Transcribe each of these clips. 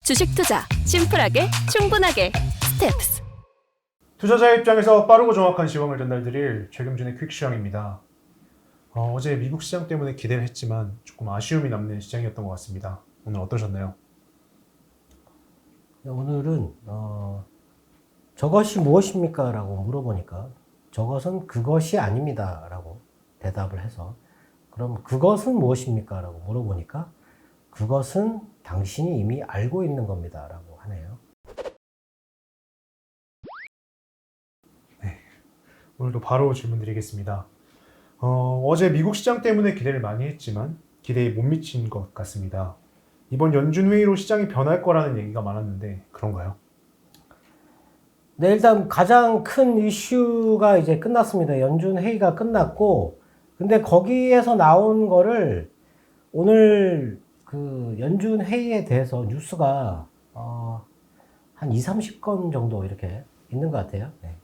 주식 투자 심플하게 충분하게 스텝스. 투자자 입장에서 빠르고 정확한 시황을 전달드릴 최경준의 퀵시황입니다. 어제 미국 시장 때문에 기대를 했지만 조금 아쉬움이 남는 시장이었던 것 같습니다. 오늘 어떠셨나요? 오늘은 저것이 무엇입니까? 라고 물어보니까 저것은 그것이 아닙니다. 라고 대답을 해서 그럼 그것은 무엇입니까? 라고 물어보니까 그것은 당신이 이미 알고 있는 겁니다. 라고 하네요. 오늘도 바로 질문 드리겠습니다. 어제 미국 시장 때문에 기대를 많이 했지만 기대에 못 미친 것 같습니다. 이번 연준 회의로 시장이 변할 거라는 얘기가 많았는데 그런가요? 네, 일단 가장 큰 이슈가 이제 끝났습니다. 연준 회의가 끝났고, 근데 거기에서 나온 거를 오늘 그 연준 회의에 대해서 뉴스가 한 30건 정도 이렇게 있는 것 같아요. 네.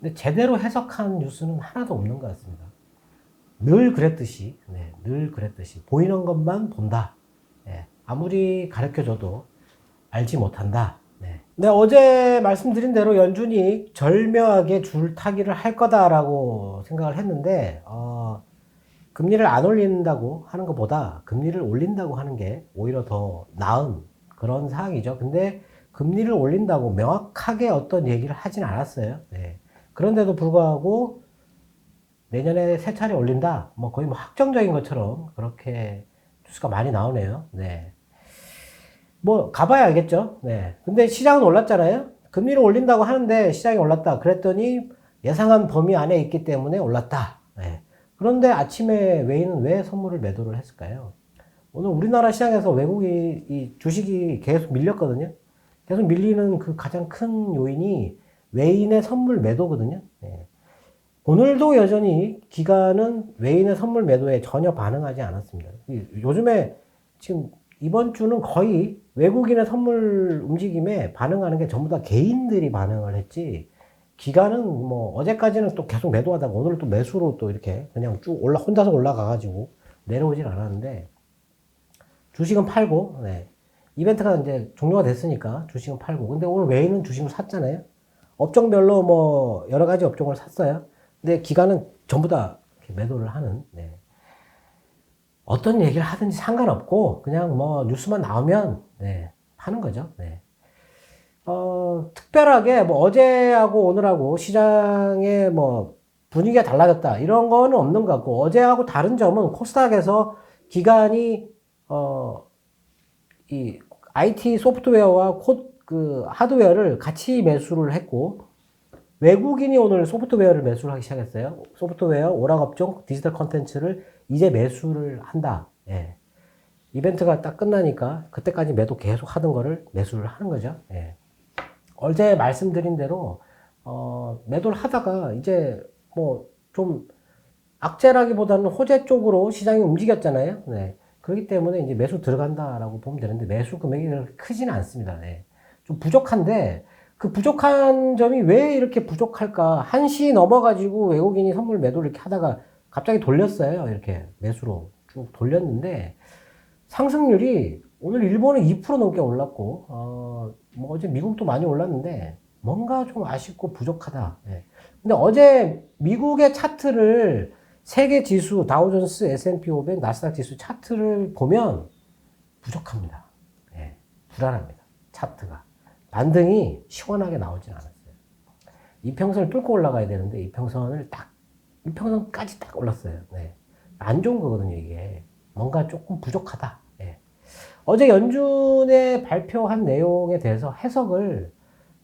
근데 제대로 해석한 뉴스는 하나도 없는 것 같습니다. 늘 그랬듯이, 늘 그랬듯이 보이는 것만 본다. 아무리 가르쳐줘도 알지 못한다. 근데 어제 말씀드린 대로 연준이 절묘하게 줄타기를 할 거다라고 생각을 했는데, 금리를 안 올린다고 하는 것보다 금리를 올린다고 하는 게 오히려 더 나은 그런 상황이죠. 근데 금리를 올린다고 명확하게 어떤 얘기를 하진 않았어요. 그런데도 불구하고 내년에 세 차례 올린다. 뭐 거의 뭐 확정적인 것처럼 그렇게 뉴스가 많이 나오네요. 뭐 가봐야 알겠죠. 근데 시장은 올랐잖아요. 금리를 올린다고 하는데 시장이 올랐다. 그랬더니 예상한 범위 안에 있기 때문에 올랐다. 그런데 아침에 외인은 왜 선물을 매도를 했을까요? 오늘 우리나라 시장에서 외국이 이 주식이 계속 밀렸거든요. 계속 밀리는 그 가장 큰 요인이 외인의 선물 매도거든요. 오늘도 여전히 기관은 외인의 선물 매도에 전혀 반응하지 않았습니다. 요즘에 지금 이번 주는 거의 외국인의 선물 움직임에 반응하는 게 전부 다 개인들이 반응을 했지, 기관은 뭐 어제까지는 또 계속 매도하다가 오늘 또 매수로 또 이렇게 그냥 쭉 혼자서 올라가가지고 내려오진 않았는데, 주식은 팔고, 이벤트가 이제 종료가 됐으니까 주식은 팔고, 근데 오늘 외인은 주식을 샀잖아요. 업종별로 뭐 여러 가지 업종을 샀어요. 근데 기관은 전부 다 이렇게 매도를 하는, 어떤 얘기를 하든지 상관없고 그냥 뭐 뉴스만 나오면 하는 거죠. 특별하게 뭐 어제하고 오늘하고 시장의 뭐 분위기가 달라졌다 이런 거는 없는 것 같고, 어제하고 다른 점은 코스닥에서 기관이 이 IT 소프트웨어와 그 하드웨어를 같이 매수를 했고, 외국인이 오늘 소프트웨어를 매수를 하기 시작했어요. 소프트웨어, 오락업종, 디지털 컨텐츠를 이제 매수를 한다. 이벤트가 딱 끝나니까 그때까지 매도 계속 하던 거를 매수를 하는 거죠. 어제 말씀드린 대로 매도를 하다가 이제 뭐 좀 악재라기보다는 호재 쪽으로 시장이 움직였잖아요. 그렇기 때문에 이제 매수 들어간다라고 보면 되는데, 매수 금액이 그렇게 크지는 않습니다. 좀 부족한데, 그 부족한 점이 왜 이렇게 부족할까? 1시 넘어가지고 외국인이 선물 매도를 이렇게 하다가 갑자기 돌렸어요. 이렇게 매수로 쭉 돌렸는데, 상승률이 오늘 일본은 2% 넘게 올랐고, 뭐 어제 미국도 많이 올랐는데, 뭔가 좀 아쉽고 부족하다. 근데 어제 미국의 차트를 세계 지수, 다우존스, S&P 500, 나스닥 지수 차트를 보면 부족합니다. 불안합니다. 차트가. 반등이 시원하게 나오진 않았어요. 이평선을 뚫고 올라가야 되는데 이평선까지 딱 올랐어요. 안 좋은 거거든요, 이게. 뭔가 조금 부족하다. 어제 연준의 발표한 내용에 대해서 해석을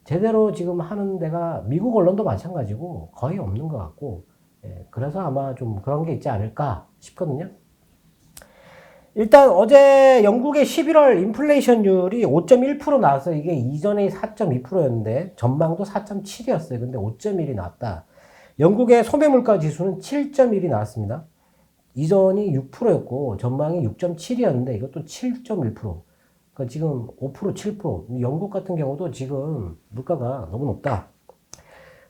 제대로 지금 하는 데가 미국 언론도 마찬가지고 거의 없는 것 같고, 그래서 아마 좀 그런 게 있지 않을까 싶거든요. 일단 어제 영국의 11월 인플레이션율이 5.1% 나왔어요. 이게 이전에 4.2%였는데 전망도 4.7이었어요. 근데 5.1이 나왔다. 영국의 소매물가 지수는 7.1이 나왔습니다. 이전이 6%였고 전망이 6.7이었는데 이것도 7.1%. 그러니까 지금 5%, 7%. 영국 같은 경우도 지금 물가가 너무 높다.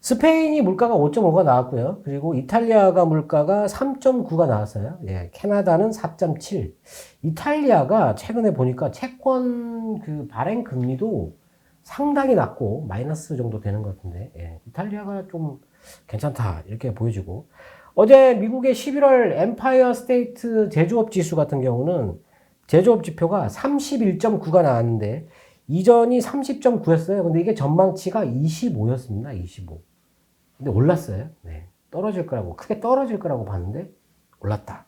스페인이 물가가 5.5가 나왔고요. 그리고 이탈리아가 물가가 3.9가 나왔어요. 예, 캐나다는 4.7. 이탈리아가 최근에 보니까 채권 그 발행 금리도 상당히 낮고 마이너스 정도 되는 것 같은데, 예, 이탈리아가 좀 괜찮다 이렇게 보여지고, 어제 미국의 11월 엠파이어 스테이트 제조업 지수 같은 경우는 제조업 지표가 31.9가 나왔는데 이전이 30.9였어요. 근데 이게 전망치가 25였습니다. 25. 근데 올랐어요. 네. 떨어질 거라고, 크게 떨어질 거라고 봤는데 올랐다.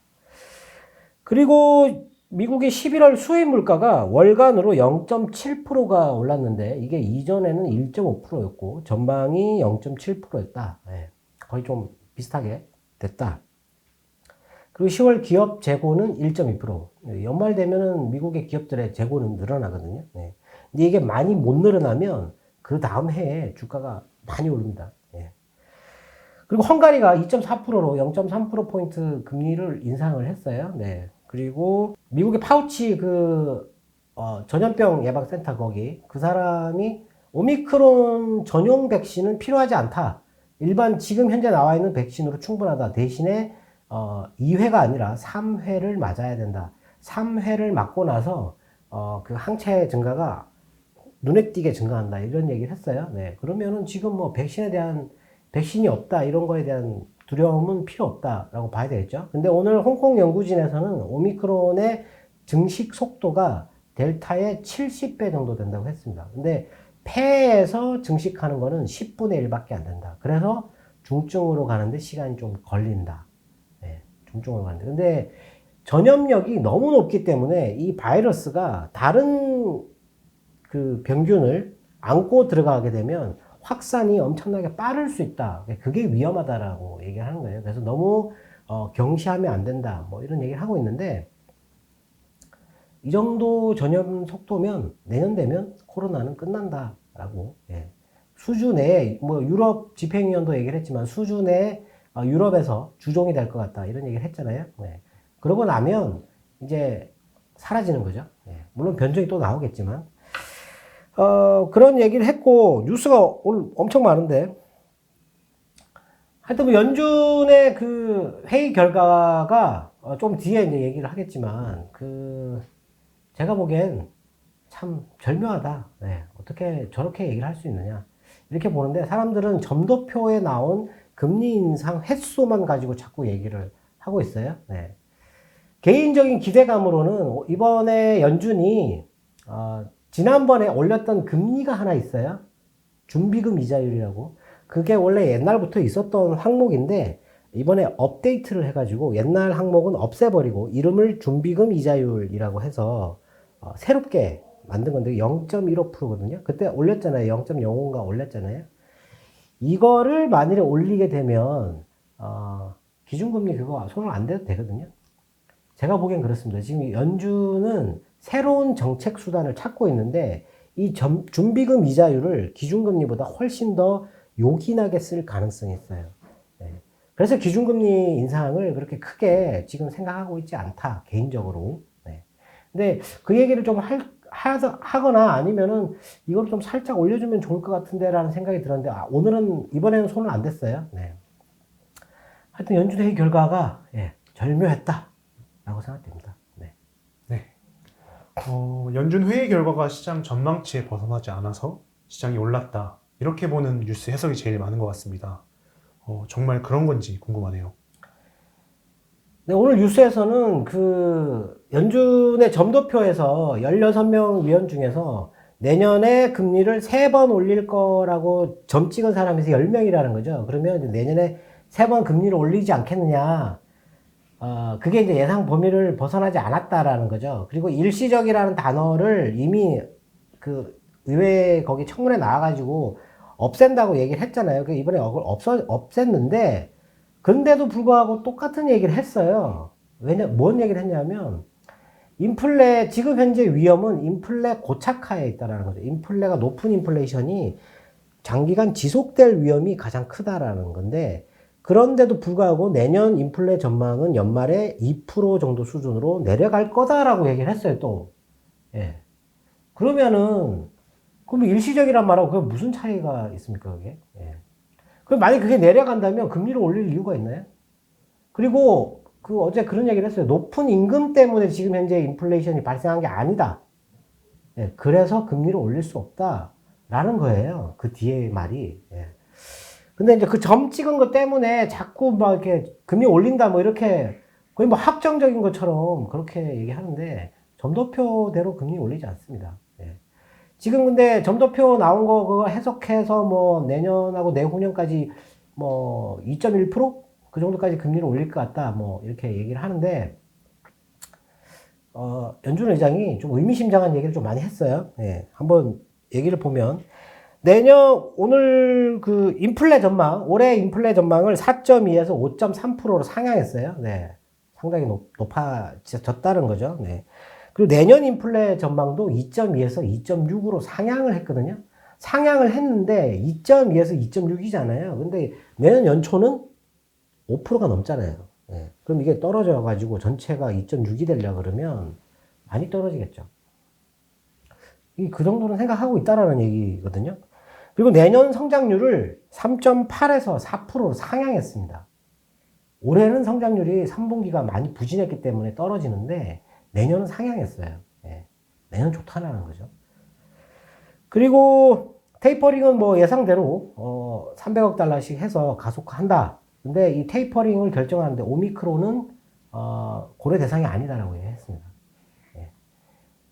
그리고 미국의 11월 수입 물가가 월간으로 0.7%가 올랐는데 이게 이전에는 1.5%였고 전망이 0.7%였다. 네. 거의 좀 비슷하게 됐다. 그리고 10월 기업 재고는 1.2%. 연말 되면은 미국의 기업들의 재고는 늘어나거든요. 네. 근데 이게 많이 못 늘어나면 그 다음 해에 주가가 많이 오릅니다. 네. 그리고 헝가리가 2.4%로 0.3%포인트 금리를 인상을 했어요. 네. 그리고 미국의 파우치 전염병 예방센터 거기 그 사람이 오미크론 전용 백신은 필요하지 않다. 일반 지금 현재 나와 있는 백신으로 충분하다. 대신에 2회가 아니라 3회를 맞아야 된다. 3회를 맞고 나서 그 항체 증가가 눈에 띄게 증가한다. 이런 얘기를 했어요. 네. 그러면은 지금 뭐 백신이 없다. 이런 거에 대한 두려움은 필요 없다라고 봐야 되겠죠. 근데 오늘 홍콩 연구진에서는 오미크론의 증식 속도가 델타의 70배 정도 된다고 했습니다. 근데 폐에서 증식하는 거는 10분의 1밖에 안 된다. 그래서 중증으로 가는데 시간이 좀 걸린다. 네, 중증으로 가는데. 근데 전염력이 너무 높기 때문에 이 바이러스가 다른 그 병균을 안고 들어가게 되면 확산이 엄청나게 빠를 수 있다. 그게 위험하다라고 얘기하는 거예요. 그래서 너무 경시하면 안 된다. 뭐 이런 얘기를 하고 있는데 이 정도 전염 속도면 내년 되면 코로나는 끝난다라고. 예. 수준에 뭐 유럽 집행위원도 얘기를 했지만 수준에 유럽에서 주종이 될 것 같다 이런 얘기를 했잖아요. 네. 그러고 나면 이제 사라지는 거죠. 예. 물론 변종이 또 나오겠지만 그런 얘기를 했고 뉴스가 오늘 엄청 많은데 하여튼 뭐 연준의 그 회의 결과가 좀 뒤에 이제 얘기를 하겠지만 제가 보기엔 참 절묘하다. 네. 어떻게 저렇게 얘기를 할 수 있느냐. 이렇게 보는데 사람들은 점도표에 나온 금리 인상 횟수만 가지고 자꾸 얘기를 하고 있어요. 네. 개인적인 기대감으로는 이번에 연준이 지난번에 올렸던 금리가 하나 있어요. 준비금 이자율이라고. 그게 원래 옛날부터 있었던 항목인데 이번에 업데이트를 해가지고 옛날 항목은 없애버리고 이름을 준비금 이자율이라고 해서 새롭게 만든 건데 0.15%거든요. 그때 올렸잖아요. 0.05인가 올렸잖아요. 이거를 만일에 올리게 되면 기준금리 그거 손을 안 대도 되거든요. 제가 보기엔 그렇습니다. 지금 연준은 새로운 정책 수단을 찾고 있는데 이 준비금 이자율을 기준금리보다 훨씬 더 요긴하게 쓸 가능성이 있어요. 네. 그래서 기준금리 인상을 그렇게 크게 지금 생각하고 있지 않다. 개인적으로. 네. 근데 그 얘기를 좀 하거나 아니면은 이걸 좀 살짝 올려주면 좋을 것 같은데 라는 생각이 들었는데 이번에는 손을 안 댔어요. 네. 하여튼 연준 회의 결과가 절묘했다 라고 생각됩니다. 네. 네. 연준 회의 결과가 시장 전망치에 벗어나지 않아서 시장이 올랐다. 이렇게 보는 뉴스 해석이 제일 많은 것 같습니다. 정말 그런 건지 궁금하네요. 네, 오늘 뉴스에서는 연준의 점도표에서 16명 위원 중에서 내년에 금리를 3번 올릴 거라고 점 찍은 사람이 10명이라는 거죠. 그러면 내년에 3번 금리를 올리지 않겠느냐. 그게 이제 예상 범위를 벗어나지 않았다라는 거죠. 그리고 일시적이라는 단어를 이미 의회 거기 청문회 나와가지고 없앤다고 얘기를 했잖아요. 이번에 없앴는데, 근데도 불구하고 똑같은 얘기를 했어요. 뭔 얘기를 했냐면, 지금 현재 위험은 인플레 고착화에 있다라는 거죠. 인플레가 높은 인플레이션이 장기간 지속될 위험이 가장 크다라는 건데, 그런데도 불구하고 내년 인플레 전망은 연말에 2% 정도 수준으로 내려갈 거다라고 얘기를 했어요, 또. 예. 그럼 일시적이란 말하고 그게 무슨 차이가 있습니까, 그게? 예. 그럼 만약 그게 내려간다면 금리를 올릴 이유가 있나요? 그리고 그 어제 그런 얘기를 했어요. 높은 임금 때문에 지금 현재 인플레이션이 발생한 게 아니다. 예, 그래서 금리를 올릴 수 없다라는 거예요. 그 뒤에 말이. 예. 근데 이제 그 점 찍은 것 때문에 자꾸 막 이렇게 금리 올린다 뭐 이렇게 거의 뭐 확정적인 것처럼 그렇게 얘기하는데 점도표대로 금리 올리지 않습니다. 예. 지금 근데 점도표 나온 거 그거 해석해서 뭐 내년하고 내후년까지 뭐 2.1%? 그 정도까지 금리를 올릴 것 같다. 뭐 이렇게 얘기를 하는데 연준 의장이 좀 의미심장한 얘기를 좀 많이 했어요. 예. 한번 얘기를 보면 내년 오늘 그 인플레 전망, 올해 인플레 전망을 4.2에서 5.3%로 상향했어요. 네. 상당히 높아졌다는 거죠. 네. 그리고 내년 인플레 전망도 2.2에서 2.6으로 상향을 했거든요. 상향을 했는데 2.2에서 2.6이잖아요. 근데 내년 연초는 5%가 넘잖아요. 네. 그럼 이게 떨어져가지고 전체가 2.6이 되려고 그러면 많이 떨어지겠죠. 그 정도는 생각하고 있다라는 얘기거든요. 그리고 내년 성장률을 3.8에서 4%로 상향했습니다. 올해는 성장률이 3분기가 많이 부진했기 때문에 떨어지는데 내년은 상향했어요. 네. 내년 좋다라는 거죠. 그리고 테이퍼링은 뭐 예상대로 300억 달러씩 해서 가속화한다. 근데 이 테이퍼링을 결정하는데 오미크론은 고려 대상이 아니다라고 얘기했습니다. 예.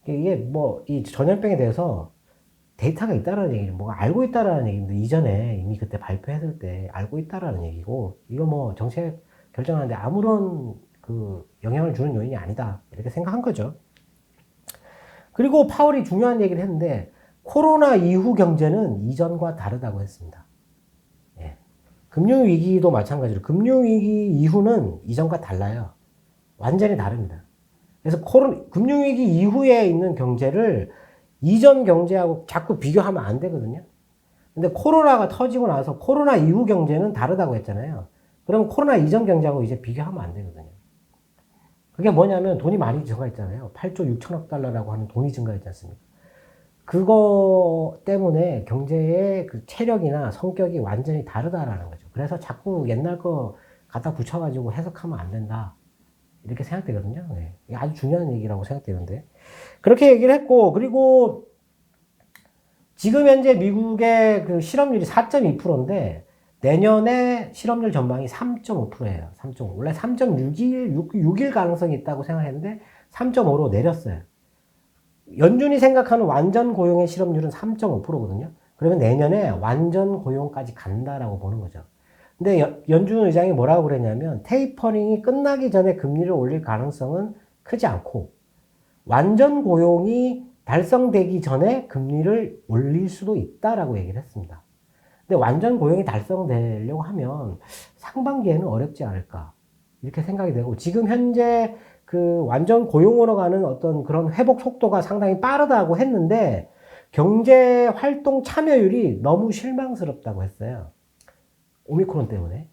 이게 뭐 이 전염병에 대해서 데이터가 있다라는 얘기죠. 뭐가 알고 있다라는 얘기인데 이전에 이미 그때 발표했을 때 알고 있다라는 얘기고 이거 뭐 정책 결정하는데 아무런 그 영향을 주는 요인이 아니다 이렇게 생각한 거죠. 그리고 파월이 중요한 얘기를 했는데 코로나 이후 경제는 이전과 다르다고 했습니다. 예. 금융위기도 마찬가지로 금융위기 이후는 이전과 달라요. 완전히 다릅니다. 그래서 금융위기 이후에 있는 경제를 이전 경제하고 자꾸 비교하면 안 되거든요. 근데 코로나가 터지고 나서 코로나 이후 경제는 다르다고 했잖아요. 그럼 코로나 이전 경제하고 이제 비교하면 안 되거든요. 그게 뭐냐면 돈이 많이 증가했잖아요. 8조 6천억 달러라고 하는 돈이 증가했지 않습니까? 그거 때문에 경제의 그 체력이나 성격이 완전히 다르다라는 거죠. 그래서 자꾸 옛날 거 갖다 붙여가지고 해석하면 안 된다. 이렇게 생각되거든요. 네. 이게 아주 중요한 얘기라고 생각되는데. 그렇게 얘기를 했고, 그리고 지금 현재 미국의 그 실업률이 4.2%인데, 내년에 실업률 전망이 3.5%예요. 3.5. 원래 3.6일 가능성이 있다고 생각했는데, 3.5로 내렸어요. 연준이 생각하는 완전 고용의 실업률은 3.5%거든요. 그러면 내년에 완전 고용까지 간다라고 보는 거죠. 근데 연준 의장이 뭐라고 그랬냐면 테이퍼링이 끝나기 전에 금리를 올릴 가능성은 크지 않고 완전 고용이 달성되기 전에 금리를 올릴 수도 있다라고 얘기를 했습니다. 근데 완전 고용이 달성되려고 하면 상반기에는 어렵지 않을까 이렇게 생각이 되고 지금 현재 그 완전 고용으로 가는 어떤 그런 회복 속도가 상당히 빠르다고 했는데 경제 활동 참여율이 너무 실망스럽다고 했어요. 오미크론 때문에.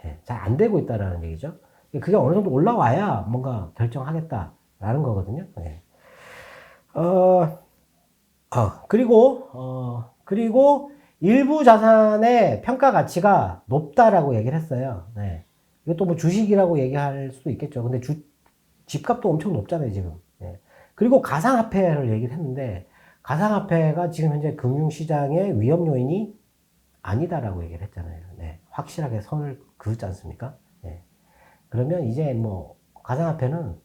예, 잘 안 되고 있다라는 얘기죠. 그게 어느 정도 올라와야 뭔가 결정하겠다라는 거거든요. 예. 그리고 일부 자산의 평가 가치가 높다라고 얘기를 했어요. 네. 이것도 뭐 주식이라고 얘기할 수도 있겠죠. 근데 집값도 엄청 높잖아요, 지금. 예. 그리고 가상화폐를 얘기를 했는데, 가상화폐가 지금 현재 금융시장의 위험 요인이 아니다라고 얘기를 했잖아요. 네. 확실하게 선을 그었지 않습니까? 네. 그러면 이제 뭐, 가상화폐는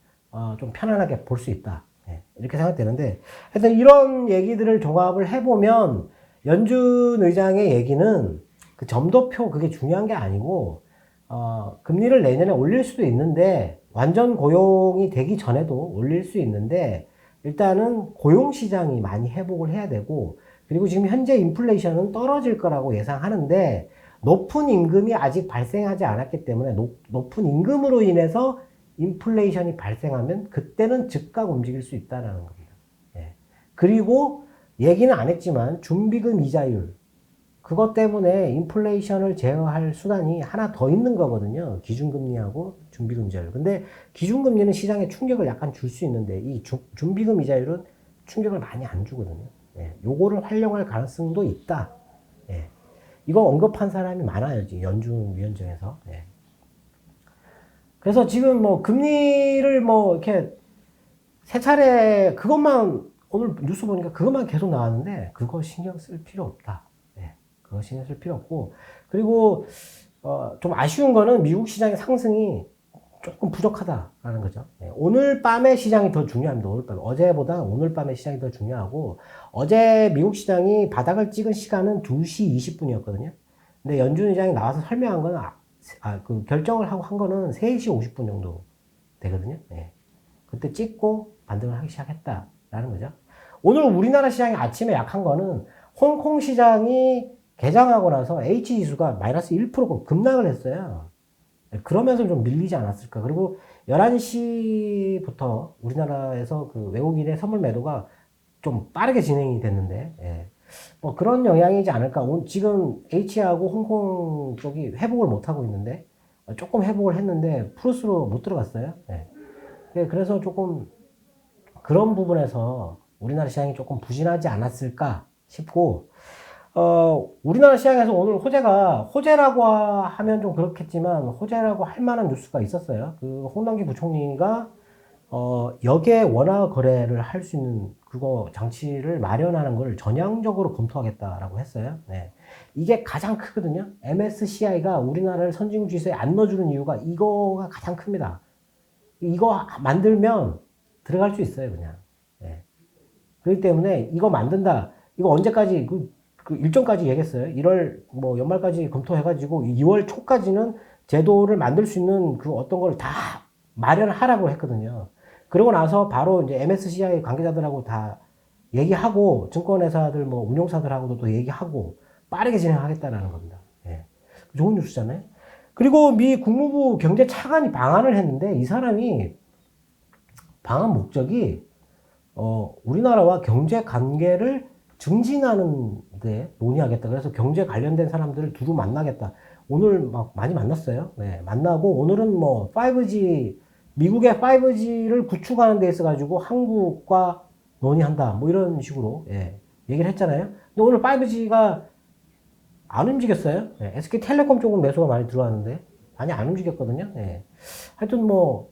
좀 편안하게 볼 수 있다. 네. 이렇게 생각되는데, 하여튼 이런 얘기들을 종합을 해보면, 연준 의장의 얘기는 그 점도표 그게 중요한 게 아니고, 금리를 내년에 올릴 수도 있는데, 완전 고용이 되기 전에도 올릴 수 있는데, 일단은 고용시장이 많이 회복을 해야 되고, 그리고 지금 현재 인플레이션은 떨어질 거라고 예상하는데, 높은 임금이 아직 발생하지 않았기 때문에, 높은 임금으로 인해서 인플레이션이 발생하면, 그때는 즉각 움직일 수 있다는 겁니다. 예. 그리고, 얘기는 안 했지만, 준비금 이자율, 그것 때문에 인플레이션을 제어할 수단이 하나 더 있는 거거든요. 기준금리하고 준비금 이자율. 근데 기준금리는 시장에 충격을 약간 줄 수 있는데 이 준비금 이자율은 충격을 많이 안 주거든요. 예, 요거를 활용할 가능성도 있다. 예, 이거 언급한 사람이 많아요. 지금 연준 위원장에서. 예. 그래서 지금 뭐 금리를 뭐 이렇게 세 차례 그것만 오늘 뉴스 보니까 그것만 계속 나왔는데 그거 신경 쓸 필요 없다. 예. 그거 신경 쓸 필요 없고 그리고 좀 아쉬운 거는 미국 시장의 상승이 조금 부족하다라는 거죠. 예. 오늘 밤의 시장이 더 중요합니다. 오늘 밤. 어제보다 오늘 밤의 시장이 더 중요하고 어제 미국 시장이 바닥을 찍은 시간은 2시 20분이었거든요. 근데 연준 의장이 나와서 설명한 거는 그 결정을 하고 한 거는 3시 50분 정도 되거든요. 예. 그때 찍고 반등을 하기 시작했다라는 거죠. 오늘 우리나라 시장이 아침에 약한 거는 홍콩 시장이 개장하고 나서 H지수가 마이너스 1% 급락을 했어요. 그러면서 좀 밀리지 않았을까. 그리고 11시부터 우리나라에서 그 외국인의 선물 매도가 좀 빠르게 진행이 됐는데, 예. 뭐 그런 영향이지 않을까. 지금 H하고 홍콩 쪽이 회복을 못 하고 있는데, 조금 회복을 했는데, 플러스로 못 들어갔어요. 예. 그래서 조금 그런 부분에서 우리나라 시장이 조금 부진하지 않았을까 싶고, 우리나라 시장에서 오늘 호재라고 하면 좀 그렇겠지만, 호재라고 할 만한 뉴스가 있었어요. 그 홍남기 부총리가, 역의 원화 거래를 할 수 있는 그거 장치를 마련하는 걸 전향적으로 검토하겠다라고 했어요. 네. 이게 가장 크거든요. MSCI가 우리나라를 선진국 지수에 안 넣어주는 이유가 이거가 가장 큽니다. 이거 만들면 들어갈 수 있어요, 그냥. 네. 그렇기 때문에 이거 만든다. 이거 언제까지, 그 일정까지 얘기했어요. 1월 뭐 연말까지 검토해가지고 2월 초까지는 제도를 만들 수 있는 그 어떤 걸 다 마련하라고 했거든요. 그러고 나서 바로 이제 MSCI 관계자들하고 다 얘기하고 증권회사들 뭐 운용사들하고도 또 얘기하고 빠르게 진행하겠다라는 겁니다. 예. 좋은 뉴스잖아요. 그리고 미 국무부 경제차관이 방한을 했는데 이 사람이 방한 목적이 우리나라와 경제 관계를 증진하는 데 논의하겠다. 그래서 경제 관련된 사람들을 두루 만나겠다. 오늘 막 많이 만났어요. 네, 만나고 오늘은 뭐 5G 미국의 5G를 구축하는 데 있어가지고 한국과 논의한다. 뭐 이런 식으로 예, 얘기를 했잖아요. 근데 오늘 5G가 안 움직였어요. 예, SK텔레콤 쪽은 매수가 많이 들어왔는데 많이 안 움직였거든요. 예. 하여튼 뭐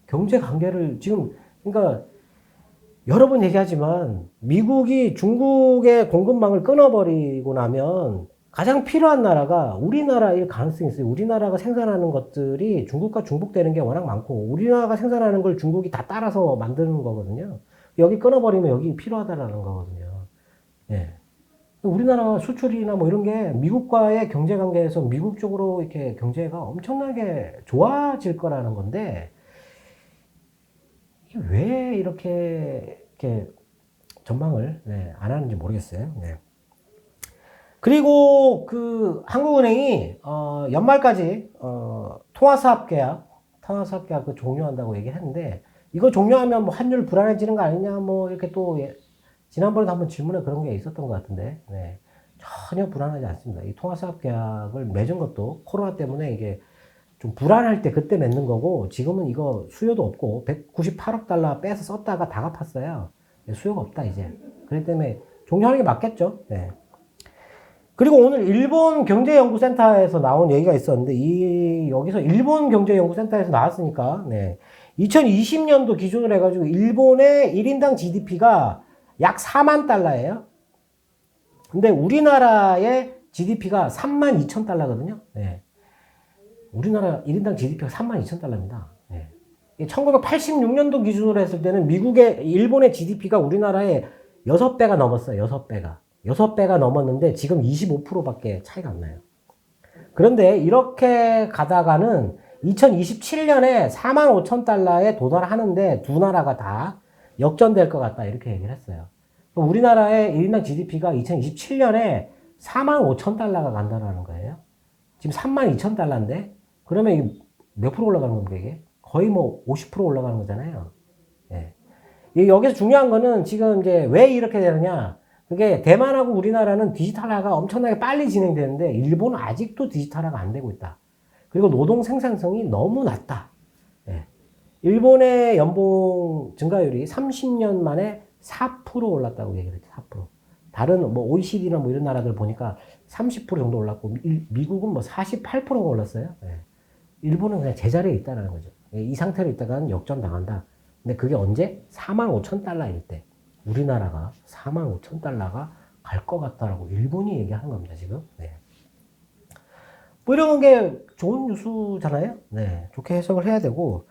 경제 관계를 지금 그러니까 여러 번 얘기하지만 미국이 중국의 공급망을 끊어버리고 나면 가장 필요한 나라가 우리나라일 가능성이 있어요. 우리나라가 생산하는 것들이 중국과 중복되는 게 워낙 많고 우리나라가 생산하는 걸 중국이 다 따라서 만드는 거거든요. 여기 끊어버리면 여기 필요하다라는 거거든요. 예. 우리나라 수출이나 뭐 이런 게 미국과의 경제 관계에서 미국 쪽으로 이렇게 경제가 엄청나게 좋아질 거라는 건데 왜 이렇게 전망을 안 하는지 모르겠어요. 네. 그리고 그 한국은행이 연말까지 통화사업 계약 그 종료한다고 얘기를 했는데 이거 종료하면 뭐 환율 불안해지는 거 아니냐 뭐 이렇게 또 지난번에도 한번 질문에 그런 게 있었던 것 같은데 네. 전혀 불안하지 않습니다. 이 통화사업 계약을 맺은 것도 코로나 때문에 이게 좀 불안할 때 그때 맺는 거고 지금은 이거 수요도 없고 198억 달러 빼서 썼다가 다 갚았어요. 수요가 없다 이제. 그렇기 때문에 종료하는 게 맞겠죠. 네. 그리고 오늘 일본 경제연구센터에서 나온 얘기가 있었는데 여기서 일본 경제연구센터에서 나왔으니까 2020년도 기준으로 해가지고 일본의 1인당 GDP가 약 4만 달러예요. 근데 우리나라의 GDP가 3만 2천 달러거든요. 우리나라 1인당 GDP가 3만 2천 달러입니다. 1986년도 기준으로 했을 때는 일본의 GDP가 우리나라의 6배가 넘었어요. 6배가 넘었는데 지금 25%밖에 차이가 안 나요. 그런데 이렇게 가다가는 2027년에 4만 5천 달러에 도달하는데 두 나라가 다 역전될 것 같다. 이렇게 얘기를 했어요. 우리나라의 1인당 GDP가 2027년에 4만 5천 달러가 간다는 거예요. 지금 3만 2천 달러인데 그러면 이게 몇 프로 올라가는 겁니까 이게? 거의 뭐 50% 올라가는 거잖아요. 예. 여기서 중요한 거는 지금 이제 왜 이렇게 되느냐. 그게 대만하고 우리나라는 디지털화가 엄청나게 빨리 진행되는데 일본은 아직도 디지털화가 안 되고 있다. 그리고 노동 생산성이 너무 낮다. 예. 일본의 연봉 증가율이 30년 만에 4% 올랐다고 얘기를 했죠. 4%. 다른 뭐 OECD나 뭐 이런 나라들 보니까 30% 정도 올랐고 미국은 뭐 48%가 올랐어요. 예. 일본은 그냥 제자리에 있다라는 거죠. 예, 이 상태로 있다가는 역전당한다. 근데 그게 언제? 45,000달러일 때 우리나라가 45,000달러가 갈 것 같다라고 일본이 얘기하는 겁니다 지금. 네. 뭐 이런 게 좋은 뉴스잖아요. 네, 좋게 해석을 해야 되고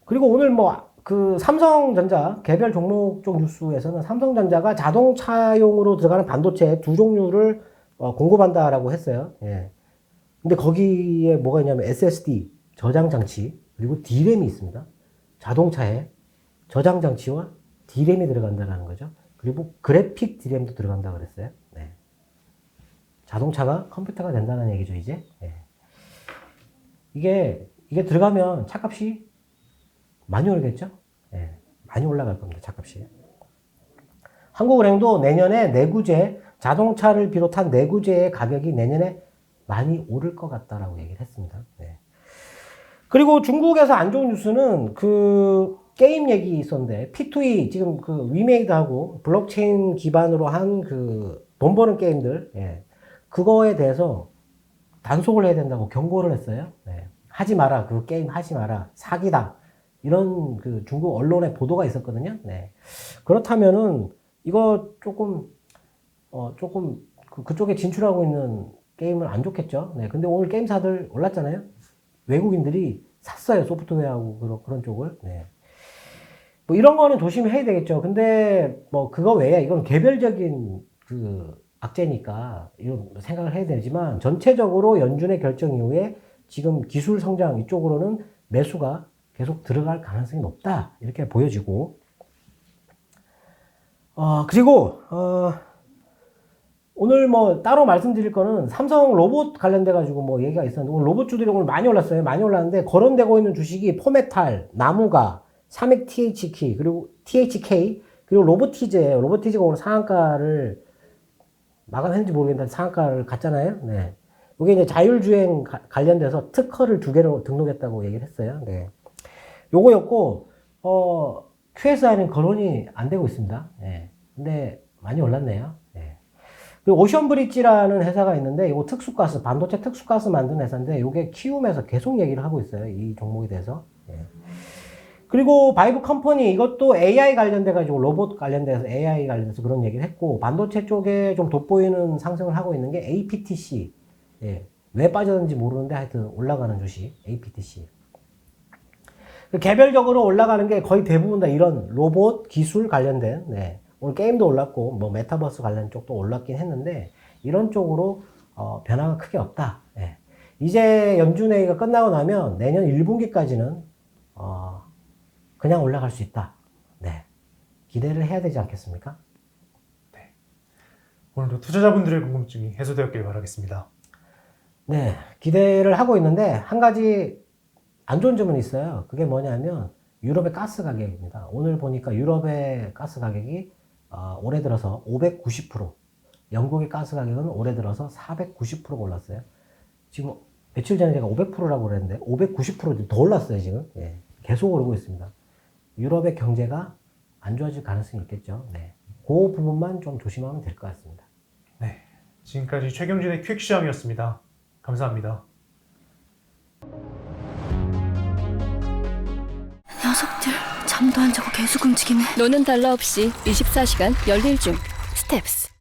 그리고 오늘 뭐 그 삼성전자 개별 종목 쪽 뉴스에서는 삼성전자가 자동차용으로 들어가는 반도체 두 종류를 공급한다라고 했어요. 예. 근데 거기에 뭐가 있냐면 SSD 저장 장치 그리고 D램이 있습니다. 자동차에 저장 장치와 D램이 들어간다는 거죠. 그리고 그래픽 D램도 들어간다 그랬어요. 네. 자동차가 컴퓨터가 된다는 얘기죠, 이제. 네. 이게 들어가면 차값이 많이 오르겠죠? 네. 많이 올라갈 겁니다, 차값이. 한국은행도 내년에 내구재, 자동차를 비롯한 내구재의 가격이 내년에 많이 오를 것 같다라고 얘기를 했습니다. 네. 그리고 중국에서 안 좋은 뉴스는 그 게임 얘기 있었는데, P2E 지금 그 위메이드하고 블록체인 기반으로 한 그 돈 버는 게임들, 예. 그거에 대해서 단속을 해야 된다고 경고를 했어요. 네. 하지 마라. 그 게임 하지 마라. 사기다. 이런 그 중국 언론의 보도가 있었거든요. 네. 그렇다면은 이거 조금 그쪽에 진출하고 있는 게임은 안 좋겠죠. 네. 근데 오늘 게임사들 올랐잖아요. 외국인들이 샀어요. 소프트웨어하고 그런 쪽을. 네. 뭐 이런 거는 조심해야 되겠죠. 근데 뭐 그거 외에 이건 개별적인 그 악재니까 이런 생각을 해야 되지만 전체적으로 연준의 결정 이후에 지금 기술 성장 이쪽으로는 매수가 계속 들어갈 가능성이 높다 이렇게 보여지고 그리고 오늘 뭐 따로 말씀드릴 거는 삼성 로봇 관련돼 가지고 뭐 얘기가 있었는데 오늘 로봇주들이 오늘 많이 올랐어요. 많이 올랐는데 거론되고 있는 주식이 포메탈, 나무가, 삼익 THK 그리고 로보티즈예요. 로보티즈가 오늘 상한가를 마감했는지 모르겠는데 상한가를 갔잖아요. 네. 이게 이제 자율주행 관련돼서 특허를 2개로 등록했다고 얘기를 했어요. 네. 요거였고, QSI는 거론이 안 되고 있습니다. 네. 근데 많이 올랐네요. 네. 그리고 오션브릿지라는 회사가 있는데, 이거 특수가스, 반도체 특수가스 만드는 회사인데, 요게 키움에서 계속 얘기를 하고 있어요. 이 종목에 대해서. 네. 그리고 바이브 컴퍼니 이것도 AI 관련돼가지고 로봇 관련돼서 AI 관련돼서 그런 얘기를 했고, 반도체 쪽에 좀 돋보이는 상승을 하고 있는 게 APTC. 예. 왜 빠졌는지 모르는데 하여튼 올라가는 주식, APTC. 개별적으로 올라가는 게 거의 대부분 다 이런 로봇 기술 관련된, 네. 오늘 게임도 올랐고, 뭐 메타버스 관련 쪽도 올랐긴 했는데, 이런 쪽으로, 변화가 크게 없다. 네. 이제 연준회의가 끝나고 나면 내년 1분기까지는, 그냥 올라갈 수 있다. 네. 기대를 해야 되지 않겠습니까? 네. 오늘도 투자자분들의 궁금증이 해소되었길 바라겠습니다. 네. 기대를 하고 있는데, 한 가지 안 좋은 점은 있어요. 그게 뭐냐면 유럽의 가스 가격입니다. 오늘 보니까 유럽의 가스 가격이 올해 들어서 590%, 영국의 가스 가격은 올해 들어서 490%가 올랐어요. 지금 며칠 전에 제가 500%라고 그랬는데 590% 더 올랐어요 지금. 예, 계속 오르고 있습니다. 유럽의 경제가 안 좋아질 가능성이 있겠죠. 네, 그 부분만 좀 조심하면 될 것 같습니다. 네, 지금까지 최경진의 퀵시험이었습니다. 감사합니다. 녀석들 잠도 안 자고 계속 움직이네. 노는 달러 없이 24시간 열일 중. 스텝스.